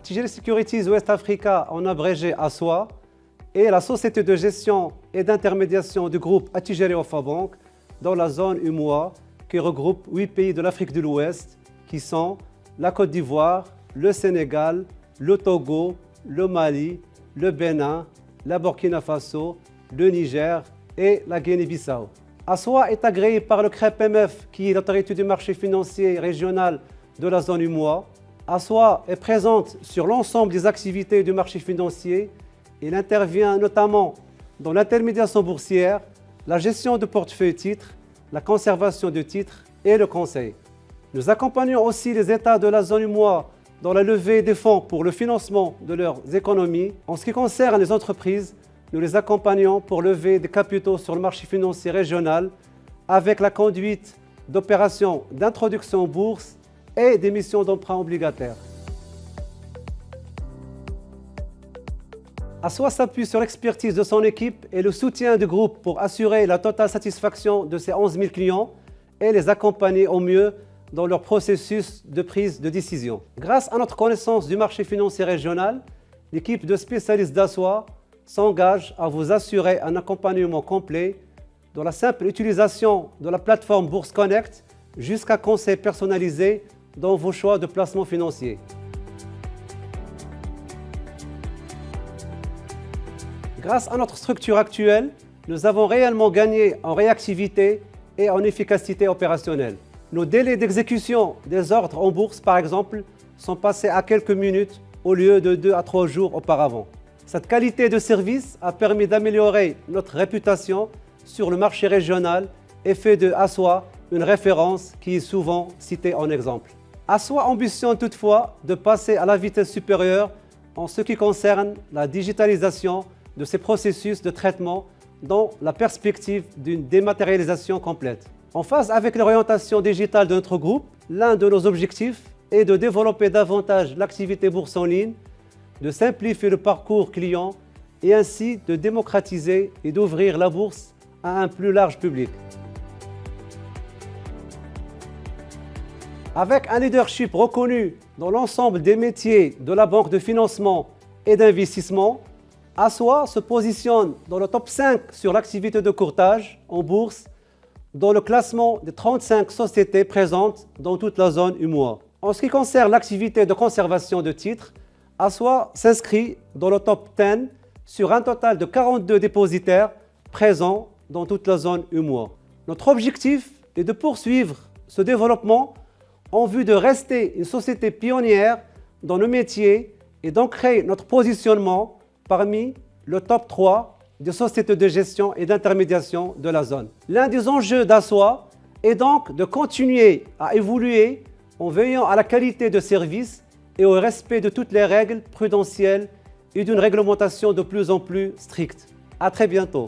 Attijari Securities West Africa, en abrégé ASWA, est la société de gestion et d'intermédiation du groupe Attijari Wafa Bank dans la zone UMOA qui regroupe 8 pays de l'Afrique de l'Ouest qui sont la Côte d'Ivoire, le Sénégal, le Togo, le Mali, le Bénin, la Burkina Faso, le Niger et la Guinée-Bissau. ASWA est agréé par le CREPMF, qui est l'autorité du marché financier régional de la zone UMOA. ASWA est présente sur l'ensemble des activités du marché financier. Il intervient notamment dans l'intermédiation boursière, la gestion de portefeuille titres, la conservation de titres et le conseil. Nous accompagnons aussi les États de la zone UMOA dans la levée des fonds pour le financement de leurs économies. En ce qui concerne les entreprises, nous les accompagnons pour lever des capitaux sur le marché financier régional avec la conduite d'opérations d'introduction en bourse et d'émissions d'emprunts obligataires. ASWA s'appuie sur l'expertise de son équipe et le soutien du groupe pour assurer la totale satisfaction de ses 11 000 clients et les accompagner au mieux dans leur processus de prise de décision. Grâce à notre connaissance du marché financier régional, l'équipe de spécialistes d'ASWA s'engage à vous assurer un accompagnement complet dans la simple utilisation de la plateforme Bourse Connect jusqu'à conseils personnalisés dans vos choix de placement financier. Grâce à notre structure actuelle, nous avons réellement gagné en réactivité et en efficacité opérationnelle. Nos délais d'exécution des ordres en bourse, par exemple, sont passés à quelques minutes au lieu de 2 à 3 jours auparavant. Cette qualité de service a permis d'améliorer notre réputation sur le marché régional et fait de ASWA une référence qui est souvent citée en exemple. ASWA ambitionne toutefois de passer à la vitesse supérieure en ce qui concerne la digitalisation de ces processus de traitement dans la perspective d'une dématérialisation complète. En phase avec l'orientation digitale de notre groupe, l'un de nos objectifs est de développer davantage l'activité bourse en ligne, de simplifier le parcours client et ainsi de démocratiser et d'ouvrir la bourse à un plus large public. Avec un leadership reconnu dans l'ensemble des métiers de la banque de financement et d'investissement, ASWA se positionne dans le top 5 sur l'activité de courtage en bourse dans le classement des 35 sociétés présentes dans toute la zone UMOA. En ce qui concerne l'activité de conservation de titres, ASWA s'inscrit dans le top 10 sur un total de 42 dépositaires présents dans toute la zone UMOA. Notre objectif est de poursuivre ce développement en vue de rester une société pionnière dans nos métiers et d'ancrer notre positionnement parmi le top 3 des sociétés de gestion et d'intermédiation de la zone. L'un des enjeux d'ASWA est donc de continuer à évoluer en veillant à la qualité de service et au respect de toutes les règles prudentielles et d'une réglementation de plus en plus stricte. À très bientôt.